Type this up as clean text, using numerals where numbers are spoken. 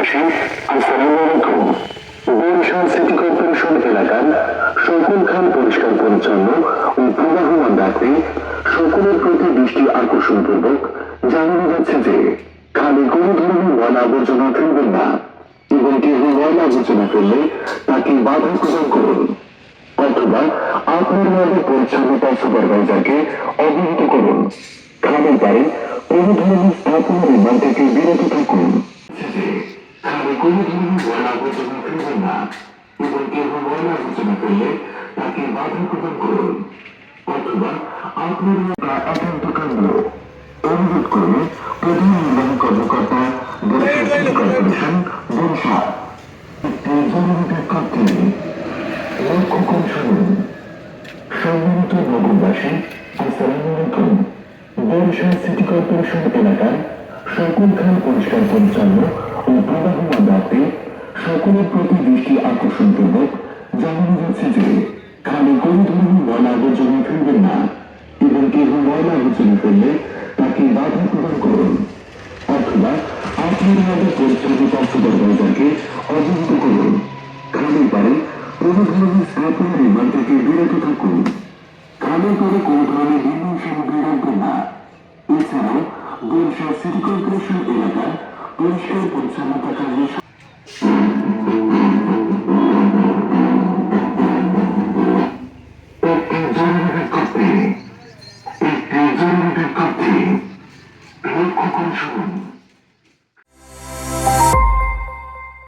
নগরবাসী, আসসালামু আলাইকুম। বরিশাল সিটি কর্পোরেশন এলাকার সকল খাল পরিষ্কার পরিচ্ছন্ন ও প্রবাহমান রাখতে সকলের প্রতি দৃষ্টি আকর্ষণপূর্বক জানানো যাচ্ছে যে খালে কোনো ধরনের ময়লা আবর্জনা ফেলবেন না এবং কেউ ময়লা আবর্জনা ফেললে তাকে বাধা প্রদান করুন অথবা আপনার ওয়ার্ডের পরিচ্ছন্নতা সুপারভাইজারকে অবহিত করুন। খালের পাড়ে কোনো ধরনের স্থাপনা নির্মাণ থেকে বিরত থাকুন। খালে কোনো ধরনের ময়লা আবর্জনা ফেলবেন না এবং কেউ ময়লা আবর্জনা ফেললে তাকে বাধা প্রদান করুন অথবা আপনার এলাকা একান্ত কেন্দ্র অনুরোধ করবে প্রধান নির্বাহী কর্মকর্তা বরিশাল সিটি কর্পোরেশন বরিশাল। একটি জরুরি বিজ্ঞপ্তি লক্ষ্য করে শুনুন। সম্মানিত নগরবাসী, আসসালামু আলাইকুম। বরিশাল সিটি কর্পোরেশন এলাকার সকল খাল পরিষ্কার পরিচ্ছন্ন ও প্রবাহমান রাখতে সকলের প্রতি দৃষ্টি আকর্ষণপূর্বক জানানো যাচ্ছে যে খালে কোনো ধরনের ময়লা আবর্জনা ফেলবেন না এবং কেউ ময়লা আবর্জনা ফেললে তাকে বাধা প্রদান করুন অথবা আপনার ওয়ার্ডের পরিচ্ছন্নতা সুপারভাইজারকে অবহিত করুন। খালের পাড়ে কোনো ধরনের স্থাপনা নির্মাণ থেকে বিরত থাকুন। খালের পাড়ে কোনো ধরনের নির্মাণ সামগ্রী রাখবেন না। এছাড়াও বরিশাল সিটি কর্পোরেশন এলাকার পরিষ্কার পরিচ্ছন্নতা কাজে